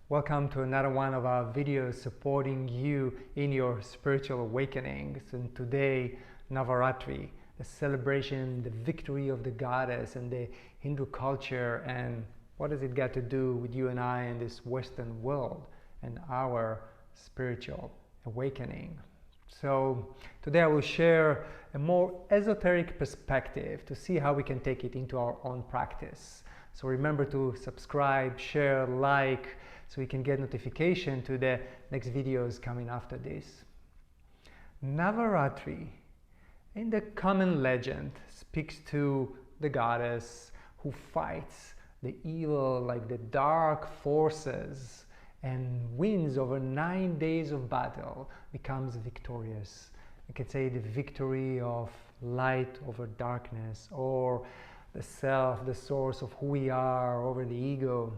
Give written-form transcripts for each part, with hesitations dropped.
Welcome to another one of our videos supporting you in your spiritual awakenings. And today, Navaratri, the celebration, the victory of the goddess and the Hindu culture, and what does it got to do with you and I in this Western world and our spiritual awakening? So today I will share a more esoteric perspective to see how we can take it into our own practice. So remember to subscribe, share, like, so you can get notification to the next videos coming after this. Navaratri, in the common legend, speaks to the goddess who fights the evil, like the dark forces, and wins over 9 days of battle, becomes victorious. You could say the victory of light over darkness, or the self, the source of who we are, over the ego.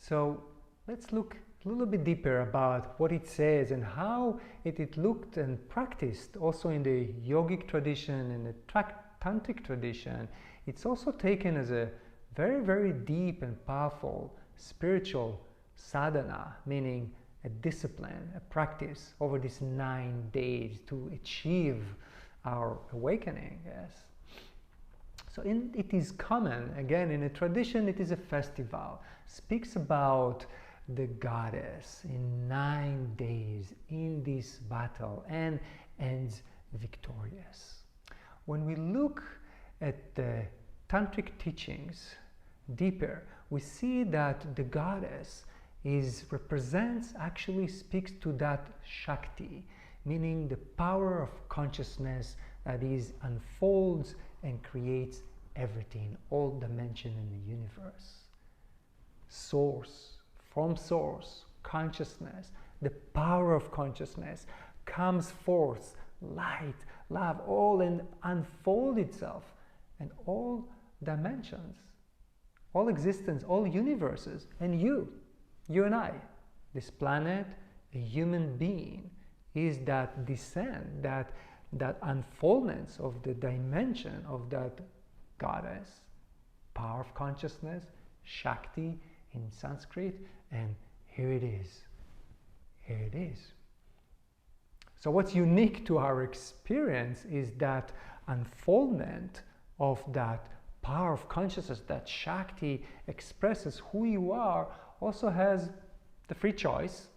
So let's look a little bit deeper about what it says and how it looked and practiced also in the yogic tradition and the tantric tradition. It's also taken as a very, very deep and powerful spiritual sadhana, meaning a discipline, a practice over these 9 days to achieve our awakening. Yes. So it is common, again, in a tradition, it is a festival, speaks about the goddess in 9 days in this battle and ends victorious. When we look at the tantric teachings deeper, we see that the goddess actually speaks to that Shakti, meaning the power of consciousness that unfolds and creates everything, all dimension in the universe. Source, from source, consciousness, the power of consciousness comes forth, light, love, all and unfold itself, and all dimensions, all existence, all universes, and you and I, this planet, a human being, is that descent, that unfoldment of the dimension of that goddess, power of consciousness, Shakti in Sanskrit, and here it is. Here it is. So what's unique to our experience is that unfoldment of that power of consciousness, that Shakti expresses who you are, also has the free choice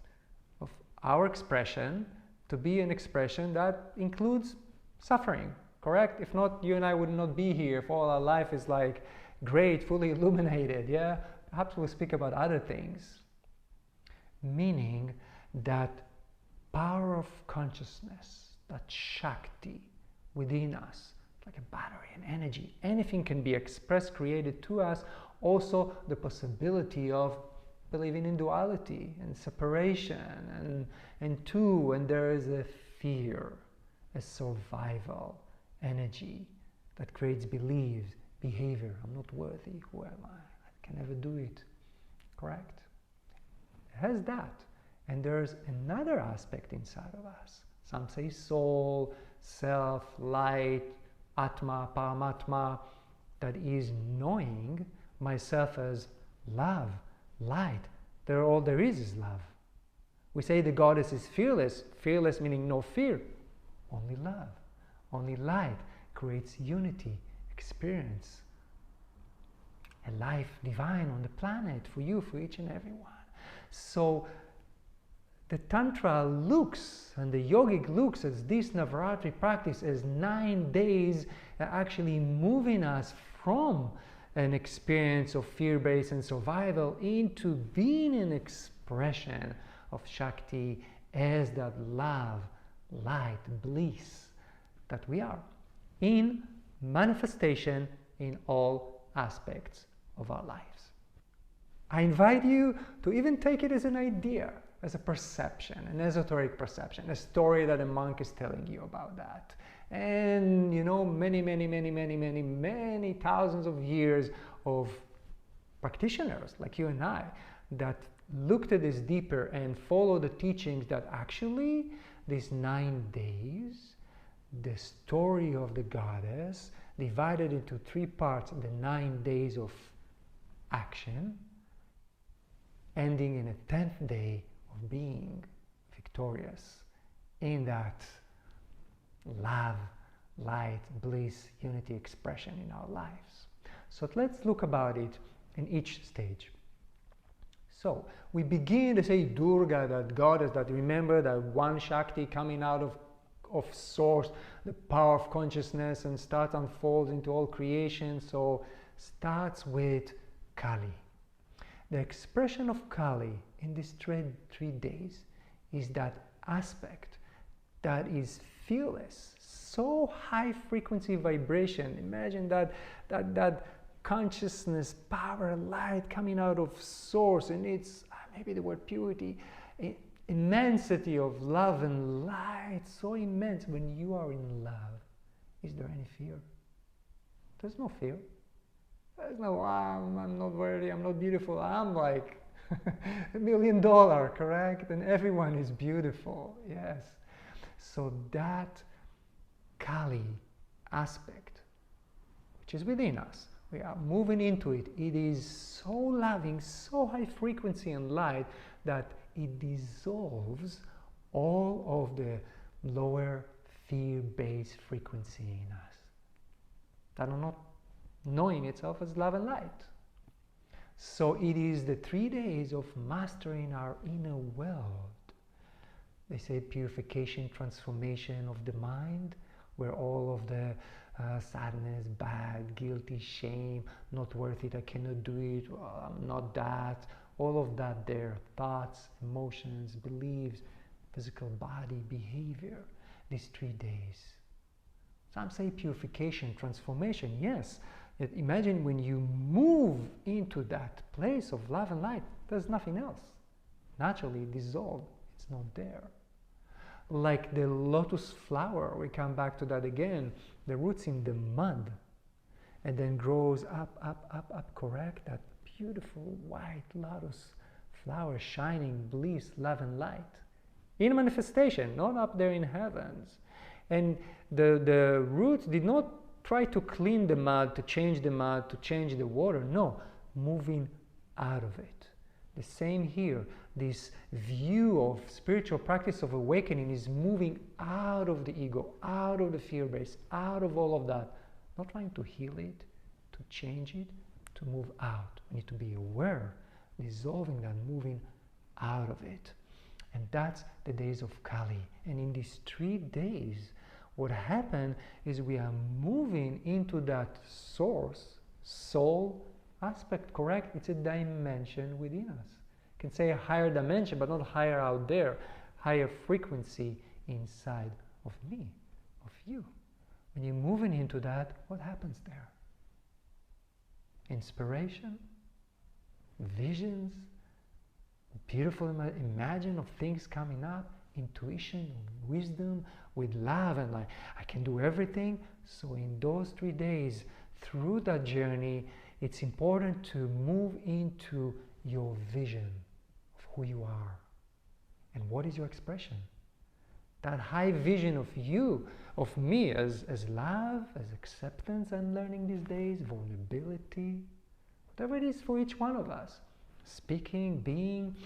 of our expression to be an expression that includes suffering, correct? If not, you and I would not be here if all our life is like great, fully illuminated, yeah? Perhaps we'll speak about other things. Meaning that power of consciousness, that Shakti within us, like a battery and energy. Anything can be expressed, created to us. Also the possibility of believing in duality and separation and two, and there is a fear, a survival energy that creates beliefs, behavior. I'm not worthy. Who am I? I can never do it. Correct? It has that. And there's another aspect inside of us. Some say soul, self, light, Atma, Paramatma, that is knowing myself as love, light. All there is love. We say the goddess is fearless. Fearless meaning no fear. Only love. Only light creates unity, experience. A life divine on the planet for you, for each and every one. So the Tantra looks, and the yogic looks at this Navaratri practice as 9 days actually moving us from an experience of fear-based and survival into being an expression of Shakti as that love, light, bliss that we are in manifestation in all aspects of our lives. I invite you to even take it as an idea, as a perception, an esoteric perception, a story that a monk is telling you about that. And you know, many thousands of years of practitioners like you and I that looked at this deeper and followed the teachings that actually these 9 days, the story of the goddess divided into 3 parts, the 9 days of action, ending in a 10th day of being victorious in that love, light, bliss, unity expression in our lives. So let's look about it in each stage. So we begin to say Durga, that goddess, that remember that one Shakti coming out of source, the power of consciousness, and starts unfolds into all creation. So starts with Kali. The expression of Kali in these 3 days is that aspect that is fearless, so high frequency vibration. Imagine that consciousness, power, light coming out of source, and it's maybe the word purity, immensity of love and light, so immense. When you are in love, is there any fear? There's no fear. There's no, I'm not worthy, I'm not beautiful, I'm like $1 million, correct? And everyone is beautiful, yes. So that Kali aspect, which is within us, we are moving into it. It is so loving, so high frequency and light that it dissolves all of the lower fear-based frequency in us that are not knowing itself as love and light. So it is the 3 days of mastering our inner world. They say purification, transformation of the mind, where all of the sadness, bad, guilty, shame, not worth it, I cannot do it, I'm not that, all of that there, thoughts, emotions, beliefs, physical body, behavior, these 3 days. Some say purification, transformation, yes. Yet imagine when you move into that place of love and light, there's nothing else. Naturally dissolved, it's not there. Like the lotus flower, we come back to that again, the roots in the mud, and then grows up, up, up, up, correct? That beautiful white lotus flower shining bliss, love and light. In manifestation, not up there in heavens. And the roots did not try to clean the mud, to change the water. No, moving out of it. The same here. This view of spiritual practice of awakening is moving out of the ego, out of the fear base, out of all of that. Not trying to heal it, to change it, to move out. We need to be aware, dissolving that, moving out of it. And that's the days of Kali. And in these 3 days, what happened is we are moving into that source, soul aspect, correct? It's a dimension within us. You can say a higher dimension, but not higher out there, higher frequency inside of me, of you. When you're moving into that, what happens there? Inspiration, visions, beautiful imagine of things coming up, intuition, wisdom, with love and like, I can do everything. So in those 3 days, through that journey, it's important to move into your vision of who you are and what is your expression. That high vision of you, of me as love, as acceptance I'm learning these days, vulnerability, whatever it is for each one of us, speaking, being,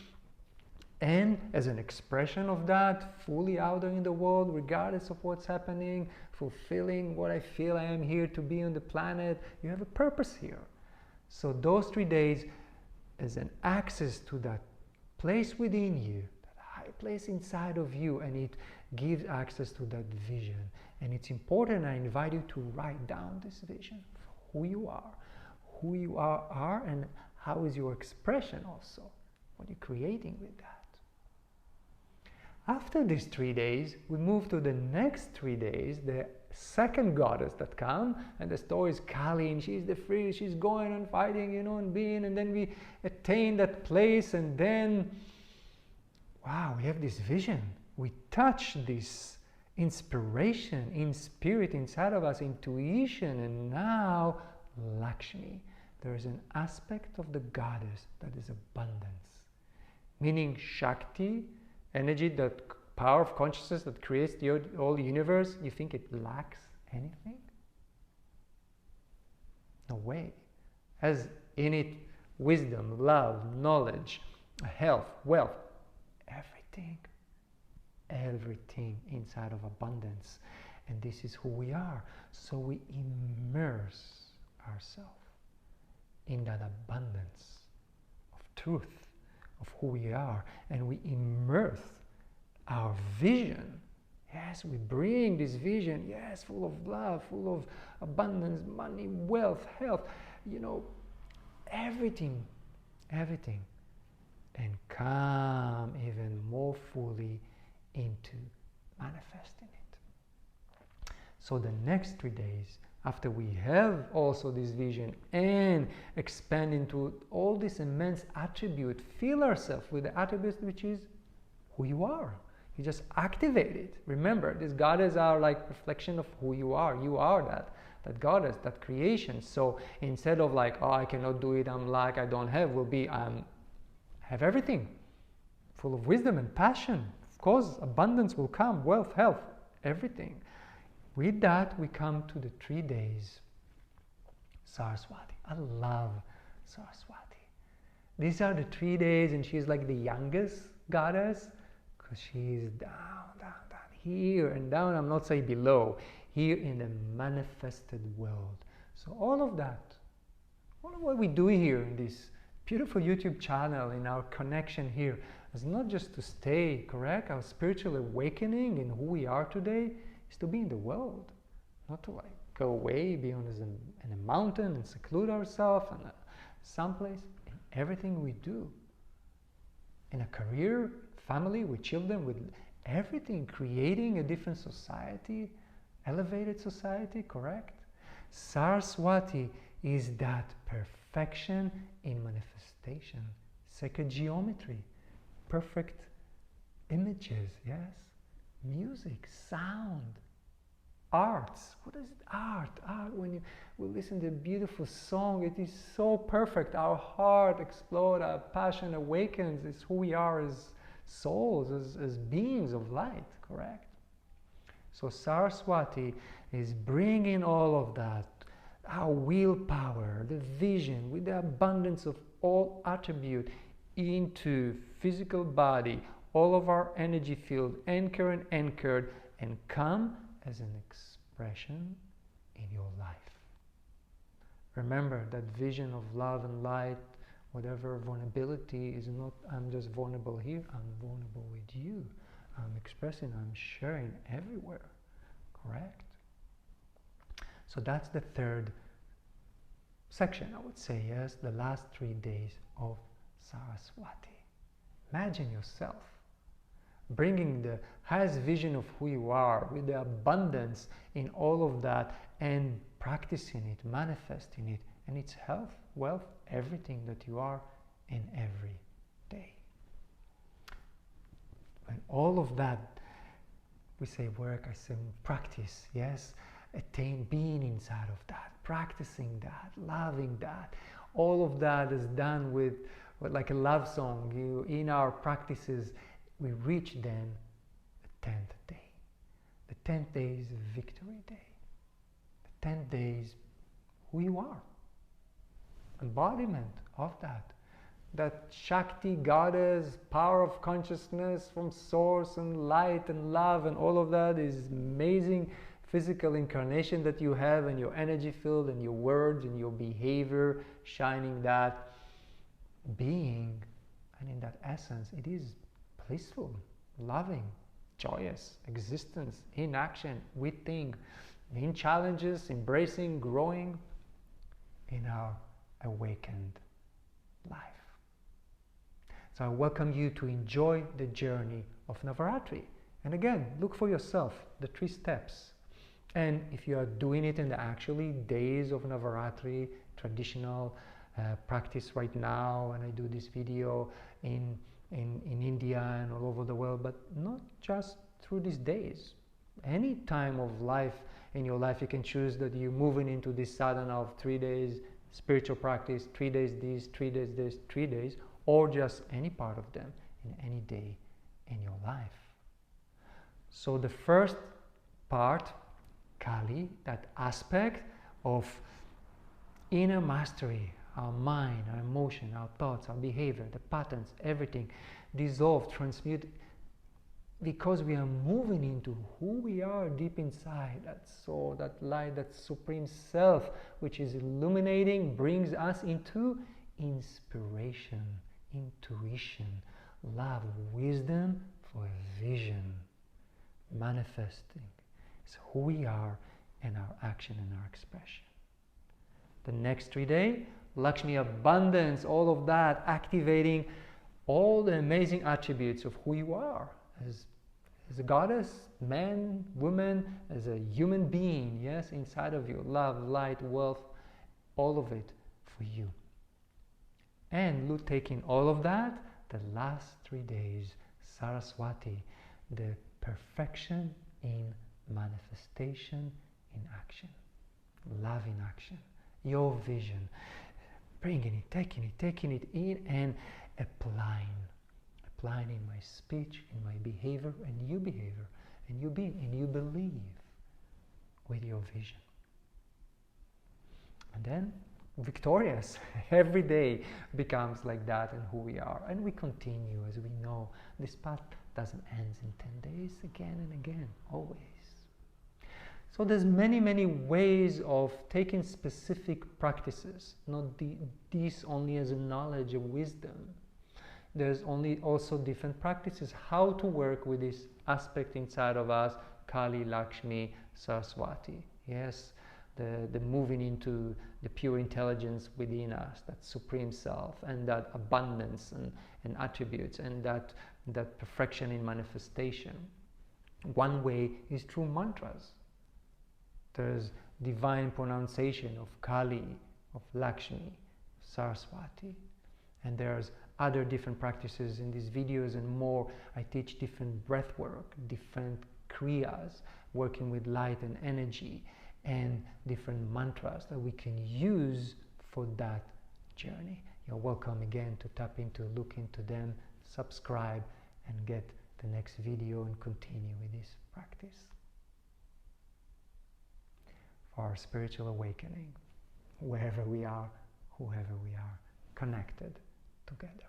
and as an expression of that, fully out there in the world, regardless of what's happening, fulfilling what I feel I am here to be on the planet. You have a purpose here. So those 3 days as an access to that place within you, that high place inside of you, and it gives access to that vision. And it's important, I invite you to write down this vision of who you are, and how is your expression also, what you're creating with that. After these 3 days, we move to the next 3 days, the second goddess that comes, and the story is Kali, and she's the free, she's going and fighting, and being, and then we attain that place, and then, wow, we have this vision. We touch this inspiration in spirit inside of us, intuition, and now Lakshmi. There is an aspect of the goddess that is abundance, meaning Shakti, energy, that power of consciousness that creates the whole universe. You think it lacks anything? No way. Has in it wisdom, love, knowledge, health, wealth, everything, everything inside of abundance. And this is who we are. So we immerse ourselves in that abundance of truth, of who we are, and we immerse our vision. Yes, we bring this vision, yes, full of love, full of abundance, money, wealth, health, everything, everything, and come even more fully into manifesting it. So the next 3 days, after we have also this vision and expand into all this immense attribute, fill ourselves with the attributes which is who you are. You just activate it. Remember, these goddesses are like reflection of who you are. You are that goddess, that creation. So instead of like, oh, I cannot do it, I'm like, I don't have, will be, have everything. Full of wisdom and passion. Of course, abundance will come, wealth, health, everything. With that, we come to the 3 days Saraswati. I love Saraswati. These are the 3 days, and she's like the youngest goddess, because she's down, here and down, I'm not saying below, here in the manifested world. So all of that, all of what we do here in this beautiful YouTube channel, in our connection here, is not just to stay, correct? Our spiritual awakening in who we are today is to be in the world, not to like go away, be on in a mountain and seclude ourselves in someplace. In everything we do, in a career, family, with children, with everything, creating a different society, elevated society, correct? Saraswati is that perfection in manifestation, sacred geometry, perfect images, yes? Music, sound, arts. What is it? Art, when we listen to a beautiful song, it is so perfect. Our heart explodes, our passion awakens. It's who we are as souls, as beings of light, correct? So Saraswati is bringing all of that, our willpower, the vision, with the abundance of all attribute into physical body, all of our energy field, anchored, and come as an expression in your life. Remember that vision of love and light, whatever vulnerability is not, I'm just vulnerable here, I'm vulnerable with you. I'm expressing, I'm sharing everywhere, correct? So that's the third section, I would say, yes, the last 3 days of Saraswati. Imagine yourself bringing the highest vision of who you are with the abundance in all of that and practicing it, manifesting it, and it's health, wealth, everything that you are in every day. When all of that, we say work, I say practice, yes, attain being inside of that, practicing that, loving that, all of that is done with like a love song. In our practices, we reach then the 10th day. The 10th day is a victory day. The 10th day is who you are. Embodiment of that. That Shakti, goddess, power of consciousness from source and light and love and all of that is amazing physical incarnation that you have in your energy field and your words and your behavior, shining that being, and in that essence it is blissful, loving, joyous existence in action, with things, in challenges, embracing, growing in our awakened life. So I welcome you to enjoy the journey of Navaratri. And again, look for yourself the 3 steps. And if you are doing it in the actually days of Navaratri, traditional practice right now, and I do this video in India and all over the world, but not just through these days. Any time of life in your life, you can choose that you're moving into this sadhana of 3 days spiritual practice, 3 days this, 3 days this, 3 days, or just any part of them in any day in your life. So the first part, Kali, that aspect of inner mastery, our mind, our emotion, our thoughts, our behavior, the patterns, everything dissolve, transmute, because we are moving into who we are deep inside, that soul, that light, that supreme self, which is illuminating, brings us into inspiration, intuition, love, wisdom for vision, manifesting. It's who we are and our action and our expression. The next 3 days, Lakshmi abundance, all of that, activating all the amazing attributes of who you are as a goddess, man, woman, as a human being, yes, inside of you, love, light, wealth, all of it for you. And look, taking all of that, the last 3 days, Saraswati, the perfection in manifestation, in action, love in action, your vision, bringing it, taking it in and applying in my speech, in my behavior, and you be, and you believe with your vision. And then victorious. Every day becomes like that and who we are. And we continue, as we know, this path doesn't end in 10 days, again and again, always. So there's many ways of taking specific practices, not these only as a knowledge, a wisdom. There's also different practices, how to work with this aspect inside of us, Kali, Lakshmi, Saraswati. Yes, the moving into the pure intelligence within us, that supreme self, and that abundance and attributes, and that perfection in manifestation. One way is through mantras. There's divine pronunciation of Kali, of Lakshmi, Saraswati, and there's other different practices in these videos and more. I teach different breath work, different kriyas, working with light and energy, and different mantras that we can use for that journey. You're welcome again to tap into, look into them, subscribe, and get the next video and continue with this practice for our spiritual awakening, wherever we are, whoever we are, connected together.